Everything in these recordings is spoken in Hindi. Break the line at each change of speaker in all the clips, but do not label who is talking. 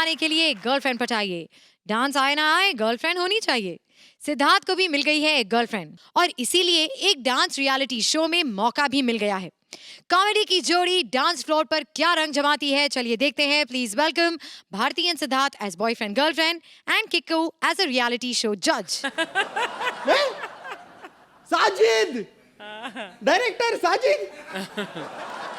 आने के लिए एक गर्लफ्रेंड पटाइए। डांस आए ना आए, गर्लफ्रेंड होनी चाहिए। सिद्धार्थ को भी मिल गई है एक गर्लफ्रेंड और इसीलिए एक डांस रियलिटी शो में मौका भी मिल गया है। कॉमेडी की जोड़ी डांस फ्लोर पर क्या रंग जमाती है, चलिए देखते हैं। Please welcome Bharti and Siddharth as boyfriend girlfriend and Kiku as a reality show जज।
साजिद, डायरेक्टर साजिद।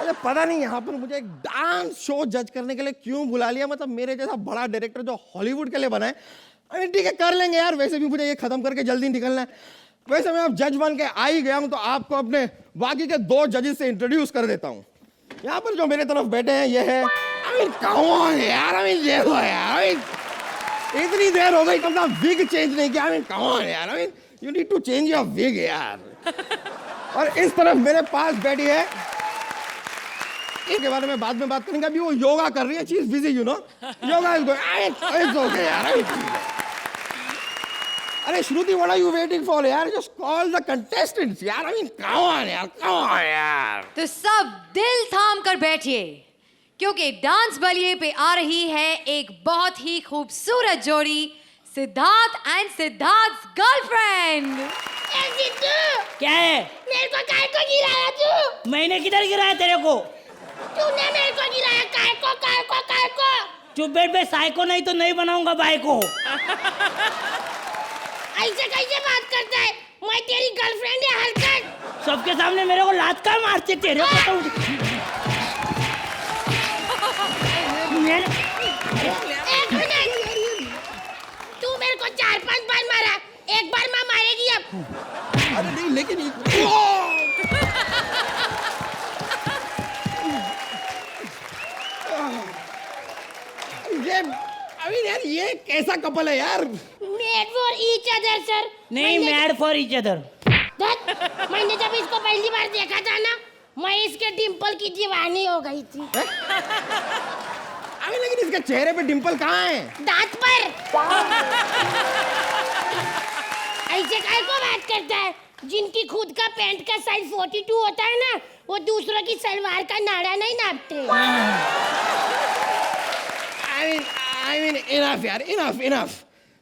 अरे पता नहीं यहाँ पर मुझे एक डांस शो जज करने के लिए क्यों बुला लिया। मतलब मेरे जैसा बड़ा डायरेक्टर जो हॉलीवुड के लिए बना है। अरे ठीक है, कर लेंगे यार। वैसे भी मुझे ये खत्म करके जल्दी निकलना है। वैसे मैं अब जज बन के आ ही गया हूँ तो आपको अपने बाकी के 2 जजेस से इंट्रोड्यूस कर देता हूँ। यहाँ पर जो मेरे तरफ बैठे हैं ये है कौन यार। देखो यार, इतनी देर हो गई तुम ना विग चेंज नहीं किया। कौन यार, you need to change your wig यार। और इस तरफ मेरे पास बैठी है, इसके बारे में बाद में बात करेंगे। अभी वो योगा कर रही है, she is busy you know. Yoga is going okay यार। अरे Shruti, what are you waiting for यार? जस्ट कॉल द कंटेस्टेंट्स यार। कौन यार।
तो सब दिल थाम कर बैठिए क्योंकि डांस बलिए पे आ रही है एक बहुत ही खूबसूरत जोड़ी, सिद्धार्थ एंड सिद्धार्थ गर्लफ्रेंड।
क्या है?
मेरे को काय को गिराया तू?
मैंने किधर गिराया तेरे को?
तूने मेरे को गिराया। काय को?
चुप बैठ बे, साइको नहीं तो नहीं बनाऊंगा बाई को।
ऐसे कैसे बात करता है? मैं तेरी गर्लफ्रेंड है हरकत।
सबके सामने मेरे को लात का मारते तेरे को तो।
एक मिनट, तू मेरे को 4-5 बार मारा, एक बार मैं मारेगी अब।
अरे नहीं, लेकिन यार ये कैसा कपल है यार?
Made for each other sir.
नहीं, मैड फॉर ईच अदर।
मैंने जब इसको पहली बार देखा था ना, मैं इसके डिंपल की दीवानी हो गई थी।
अभी लेकिन इसके चेहरे पे डिंपल कहाँ है?
दांत पर। ऐसे काय को बात करता है? जिनकी खुद का पैंट का साइज 42 होता है ना, वो दूसरों की सलवार का नाड़ा नहीं नापते।
I mean enough यार, enough।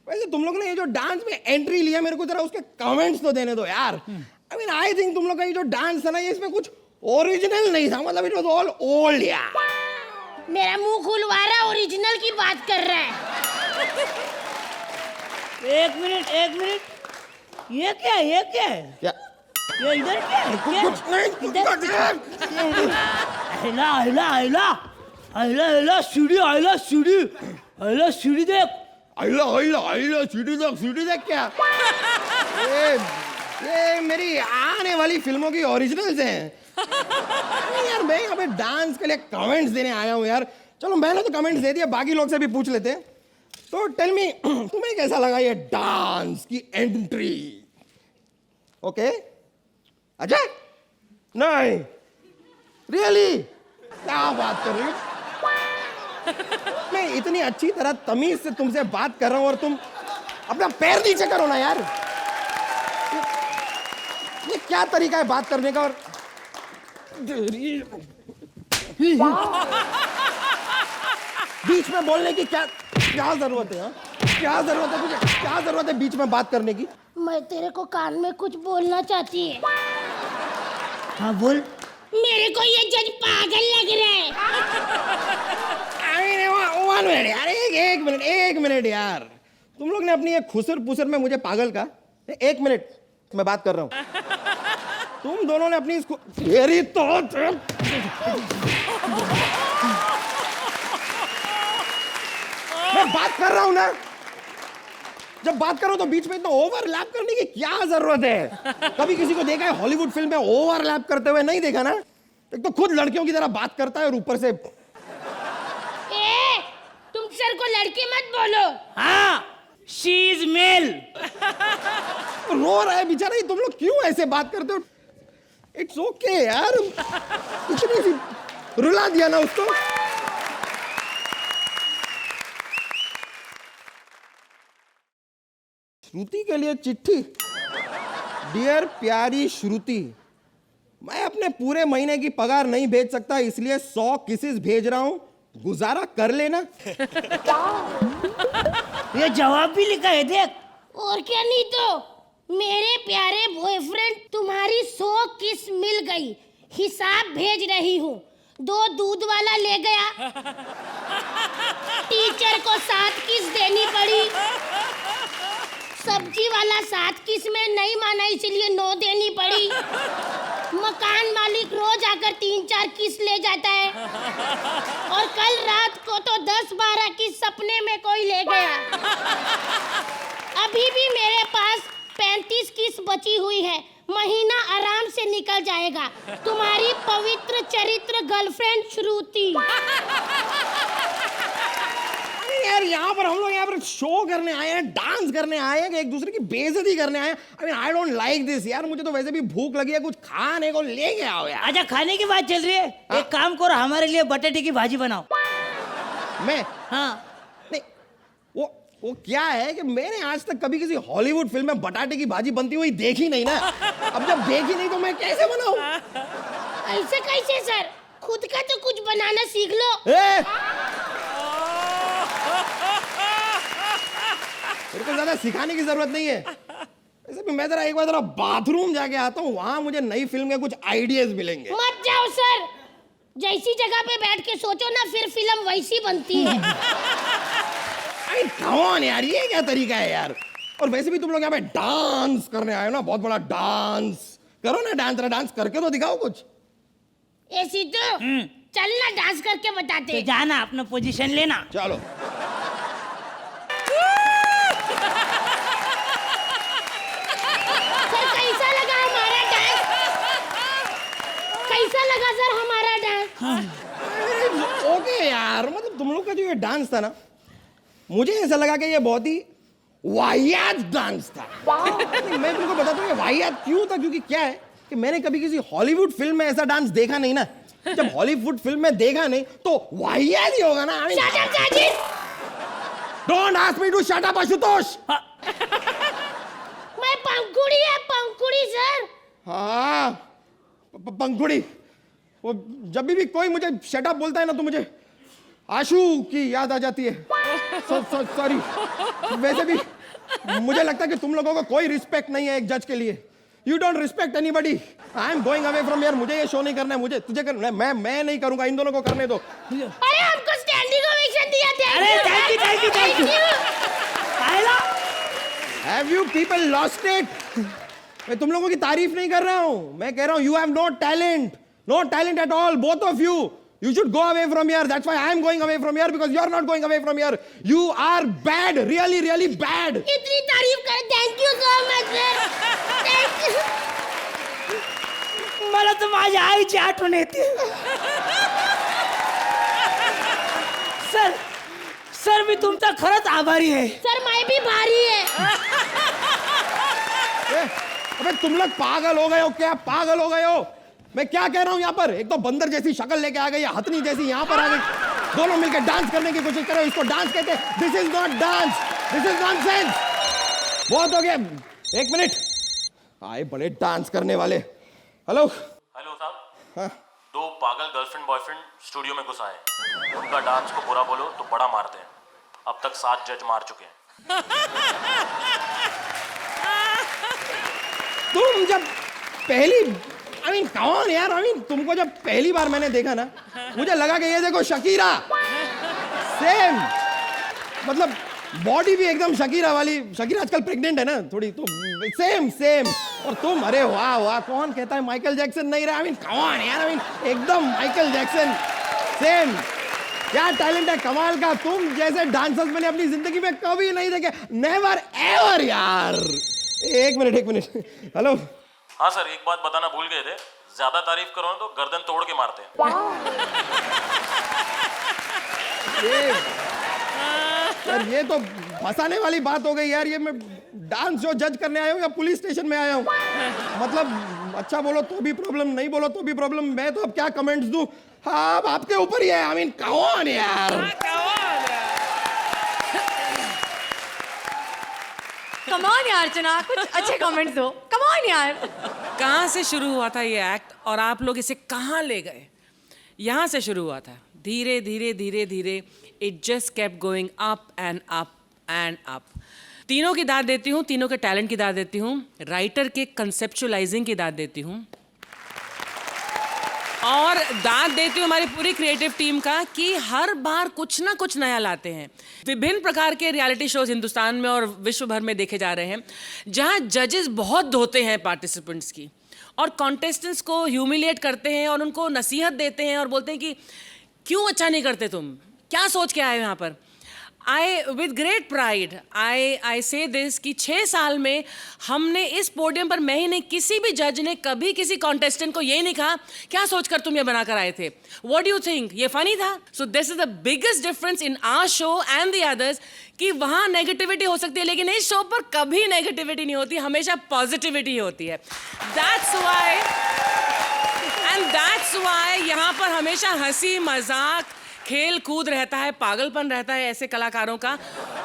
वैसे तुम लोग ने ये जो डांस में एंट्री लिया, मेरे को जरा उसके कमेंट्स तो देने दो यार। I think तुम लोग का ये जो डांस है ना, ये इसमें कुछ ओरिजिनल नहीं था। मतलब इट वाज ऑल ओल्ड यार।
मेरा मुंह खुलवा रहा, ओरिजिनल की बात कर रहा है।
एक मिनट, ये क्या है? ये इधर क्या है?
कुछ नहीं।
आइला सीढ़ी देख।
सीढ़ी देख क्या? ये मेरी आने वाली फिल्मों की ओरिजिनल्स हैं। यार मैं यहाँ पे डांस के लिए कमेंट्स देने आया हूँ यार। चलो मैंने तो कमेंट्स दे दिया, बाकी लोग से भी पूछ लेते हैं। तो टेल मी, तुम्हें कैसा लगा ये डांस की एंट्री? ओके? अच्छा? नहीं, रियली? क्या बात कर रही हो? मैं इतनी अच्छी तरह तमीज से तुमसे बात कर रहा हूं और तुम अपना पैर नीचे करो ना यार। ये क्या तरीका है बात करने का? और बीच में बोलने की क्या जरूरत है? क्या जरूरत है तुझे? क्या जरूरत है बीच में बात करने की?
मैं तेरे को कान में कुछ बोलना चाहती है।
हाँ बोल।
मेरे को ये जज पागल लग रहा है।
वन मिनट यार, एक मिनट यार। तुम लोग ने अपनी ये खुसर पुसर में मुझे पागल कहा। 1 मिनट, मैं बात कर रहा हूं। तुम दोनों ने अपनी इसको तेरी तो मैं बात कर रहा हूं ना। जब बात करो तो बीच में इतना ओवरलैप करने की क्या जरूरत है? कभी किसी को देखा है हॉलीवुड फिल्म में ओवरलैप करते हुए? नहीं देखा ना। एक तो खुद लड़कियों की तरह बात करता है और ऊपर से
तुम सर को लड़की मत बोलो।
हाँ, शी इज मेल।
रो रहा है बेचारा। तुम लोग क्यों ऐसे बात करते हो? इट्स ओके यार, इतनी सी रुला दिया ना उसको। श्रुति के लिए चिट्ठी। डियर प्यारी श्रुति, मैं अपने पूरे महीने की पगार नहीं भेज सकता, इसलिए 100 किसेस भेज रहा हूं। गुजारा कर लेना।
ये जवाब भी लिखा है देख।
और क्या नहीं तो, मेरे प्यारे बॉयफ्रेंड, तुम्हारी 100 किस मिल गई, हिसाब भेज रही हूँ। 2 दूध वाला ले गया, टीचर को 7 किस देनी पड़ी, सब्जी वाला 7 किस में नहीं माना इसलिए 9 देनी पड़ी, मकान मालिक रोज आकर 3-4 किस ले जाता है, और कल रात को तो 10-12 किस सपने में कोई ले गया। अभी भी मेरे पास 35 किस बची हुई है, महीना आराम से निकल जाएगा। तुम्हारी पवित्र चरित्र गर्लफ्रेंड श्रुति।
अरे यार, यहाँ पर हम लोग यहाँ पर शो करने आए हैं, डांस करने आए हैं, कि एक दूसरे की बेइज्जती करने आए हैं। I mean I don't like this यार। मुझे तो वैसे भी भूख लगी है, कुछ खाने को लेके आओ यार।
अच्छा, खाने की बात चल रही है, एक काम करो, हमारे लिए बटाटे की भाजी बनाओ।
मैं
हाँ,
नहीं, वो क्या है कि मैंने आज तक कभी किसी हॉलीवुड फिल्म में बटाटे की भाजी बनती हुई देखी नहीं ना। अब जब देखी नहीं तो मैं कैसे बनाऊं?
ऐसे कैसे सर, खुद का तो कुछ बनाना सीख लो।
मेरे को ज्यादा सिखाने की जरूरत नहीं है। वैसे भी मैं जरा एक बार जरा बाथरूम जाके आता हूँ, वहां मुझे नई फिल्म के कुछ आइडियाज मिलेंगे।
मत जाओ सर, जैसी जगह पे बैठ के सोचो ना, फिर फिल्म वैसी बनती है।
अरे कौन यार, ये क्या तरीका है यार? और वैसे भी तुम लोग यहाँ पे डांस करने आए हो ना, बहुत बड़ा डांस करो ना, डांस करके तो दिखाओ कुछ।
ऐसी तो चल ना, डांस करके बताते
तो
हैं।
जाना, अपना पोजीशन लेना।
चलो।
सर कैसा लगा हमारा डांस? कैसा लगा सर हमारा डांस?
ओके यार, मतलब तुम लोग का जो ये डांस था ना, मुझे ऐसा लगा कि ये बहुत ही वाहियात डांस था। मैं तुमको बताता हूँ ये वाहियात क्यों था, क्योंकि क्या है कि मैंने कभी किसी हॉलीवुड फिल्म में ऐसा डांस देखा नहीं ना। जब हॉलीवुड फिल्म में देखा नहीं तो वाहियात ही होगा ना।
Shut up, Sajid!
Don't ask me to shut up Ashutosh.
मैं पंखुड़ी है, पंखुड़ी सर।
हाँ, पंखुड़ी। वो जब भी कोई मुझे शट अप बोलता है ना तो मुझे आशु की याद आ जाती है। सॉरी। वैसे भी मुझे लगता है कि तुम लोगों को कोई रिस्पेक्ट नहीं है एक जज के लिए। You don't respect anybody. I am going away from here. मुझे ये शो नहीं करना है, मुझे तुझे करना है। मैं नहीं करूंगा, इन दोनों को करने दो।
अरे हमको स्टैंडिंग ओवेशन दिया था।
अरे thank you.
Have you people lost it? मैं तुम लोगों की तारीफ नहीं कर रहा हूं, मैं कह रहा हूं you have no talent at all, both of you. You should go away from here. That's why I am going away from here, because you are not going away from here. You are bad, really, really bad.
इतनी तारीफ कर, thank you so much sir, thank you.
मला तर माझ्या आईची आठवण येते। सर मी तुमचा खरंच आभारी आहे।
सर मैं भी भारी है।
अबे तुम लोग पागल हो गए हो क्या? पागल हो गए हो? मैं क्या कह रहा हूं यहाँ पर? एक तो बंदर जैसी शक्ल लेके आ गई, हथनी जैसी यहाँ पर आ गई, दोनों मिलकर डांस करने की कोशिश कर रहे हो। इसको डांस कहते हैं? This is not dance, this is nonsense. बहुत हो गया। एक मिनट, आए बड़े डांस करने वाले। हेलो
साहब।
हाँ?
2 पागल गर्लफ्रेंड बॉयफ्रेंड स्टूडियो में घुस आए। उनका डांस को बुरा बोलो तो बड़ा मारते हैं। अब तक 7 जज मार चुके हैं।
तुम जब पहली कौन यार? तुमको जब पहली बार मैंने देखा ना, मुझे लगा कि ये देखो शकीरा, सेम मतलब बॉडी भी एकदम शकीरा वाली। शकीरा आजकल प्रेग्नेंट है ना थोड़ी, तो सेम। और तुम, अरे वाह वाह, कौन कहता है माइकल जैक्सन नहीं रहा? कौन यार? एकदम माइकल जैक्सन, सेम। क्या टैलेंट है कमाल का। तुम जैसे डांसर्स मैंने अपनी जिंदगी में कभी नहीं देखे, नेवर एवर यार। एक मिनट। हेलो
हाँ सर, एक बात बताना भूल गए थे। ज्यादा तारीफ करो तो गर्दन तोड़ के मारते हैं।
यार ये तो फंसाने वाली बात हो गई यार। ये मैं डांस शो जज करने आया हूँ या पुलिस स्टेशन में आया हूँ? मतलब अच्छा बोलो तो भी प्रॉब्लम, नहीं बोलो तो भी प्रॉब्लम। मैं तो अब क्या कमेंट्स दूं? हाँ, अब आपके ऊपर ही है। कौन यार?
कम ऑन यार चना, कुछ अच्छे कमेंट्स दो। कम ऑन यार।
कहाँ से शुरू हुआ था ये एक्ट और आप लोग इसे कहाँ ले गए? यहाँ से शुरू हुआ था। धीरे धीरे धीरे धीरे it just kept going up and up and up. तीनों की दाद देती हूँ, तीनों के टैलेंट की दाद देती हूँ, राइटर के कंसेप्चुअलाइजिंग की दाद देती हूँ, और दाद देती हूँ हमारी पूरी क्रिएटिव टीम का कि हर बार कुछ ना कुछ नया लाते हैं। विभिन्न प्रकार के रियलिटी शोज हिंदुस्तान में और विश्व भर में देखे जा रहे हैं जहाँ जजेस बहुत धोते हैं पार्टिसिपेंट्स की और कॉन्टेस्टेंट्स को ह्यूमिलिएट करते हैं और उनको नसीहत देते हैं और बोलते हैं कि क्यों अच्छा नहीं करते तुम, क्या सोच के आए हो यहाँ पर। विद ग्रेट प्राइड आई से दिस कि 6 साल में हमने इस पोडियम पर, मैं ही नहीं, किसी भी जज ने कभी किसी कॉन्टेस्टेंट को ये नहीं कहा क्या सोचकर तुम ये बनाकर आए थे, व्हाट डू यू थिंक, ये फनी था। So this is the biggest difference in our show and the others कि वहाँ नेगेटिविटी हो सकती है लेकिन इस शो पर कभी नेगेटिविटी नहीं होती, हमेशा पॉजिटिविटी होती है। दैट्स वाई यहाँ पर हमेशा हंसी मजाक, खेल कूद रहता है, पागलपन रहता है ऐसे कलाकारों का,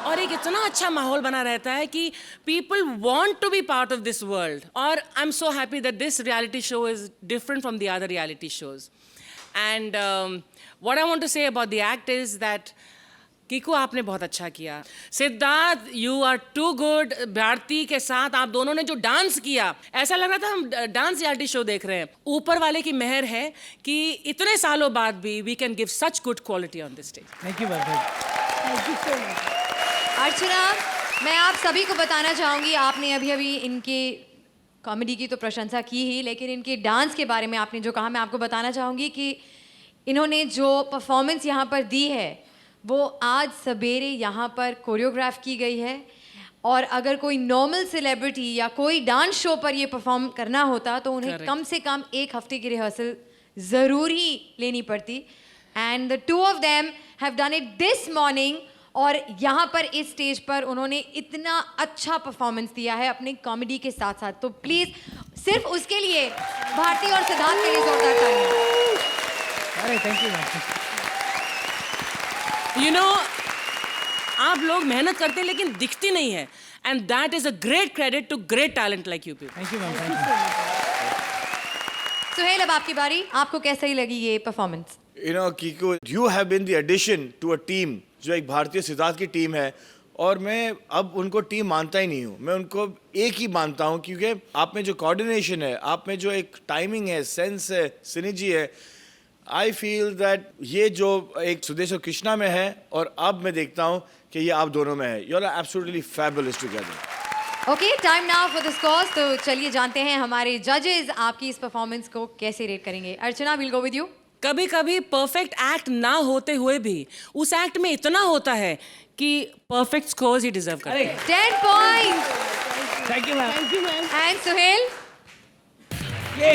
और एक इतना अच्छा माहौल बना रहता है कि people want to be part of this world. और I am so happy that this reality show is different from the other reality shows. And what I want to say about the act is that Kiku आपने बहुत अच्छा किया, Siddharth you are too good, Bharti के साथ आप दोनों ने जो डांस किया ऐसा लग रहा था हम डांस रियलिटी शो देख रहे हैं। ऊपर वाले की मेहर है कि इतने सालों बाद भी we can give such good quality on this stage.
Thank you thank you so much.
Archana, मैं आप सभी को बताना चाहूँगी, आपने अभी अभी इनके कॉमेडी की तो प्रशंसा की ही, लेकिन इनके डांस के बारे में आपने जो कहा, मैं आपको बताना चाहूँगी कि इन्होंने जो परफॉर्मेंस यहाँ पर दी है वो आज सवेरे यहाँ पर कोरियोग्राफ की गई है, और अगर कोई नॉर्मल सेलिब्रिटी या कोई डांस शो पर ये परफॉर्म करना होता तो उन्हें
Correct.
कम से कम 1 हफ्ते की रिहर्सल ज़रूर ही लेनी पड़ती। And the 2 of them have done it this morning, और यहाँ पर इस स्टेज पर उन्होंने इतना अच्छा परफॉर्मेंस दिया है अपने कॉमेडी के साथ साथ, तो प्लीज़ सिर्फ उसके लिए भारती और सिद्धार्थ के लिए जोरदार तालियां।
अरे थैंक यू।
यू नो, आप लोग मेहनत करते हैं लेकिन दिखती नहीं है, and that is a great credit to great talent like you people.
Thank you ma'am, thank you.
Suhel, अब आपकी बारी, आपको कैसी लगी ये performance?
You know, Kiko, you have been the addition to a team जो एक भारतीय सिद्धार्थ की टीम है, और मैं अब उनको टीम मानता ही नहीं हूँ, मैं उनको एक ही मानता हूँ, क्योंकि आप में जो कोऑर्डिनेशन है, आप में जो एक टाइमिंग है, सेंस है, सिनर्जी है, आई फील दैट ये जो एक सुदेश और कृष्णा में है और अब मैं देखता हूँ कि ये आप दोनों में है। You are absolutely fabulous together.
Okay, time now for the scores. तो चलिए जानते हैं हमारे जजेस आपकी इस परफॉर्मेंस को कैसे रेट करेंगे। अर्चना, विल गो विद यू।
कभी कभी परफेक्ट एक्ट ना होते हुए भी उस एक्ट में इतना होता है कि परफेक्ट स्कोर्स ही डिजर्व करते हैं।
10 points.
Thank you ma'am.
And Suhel?
ये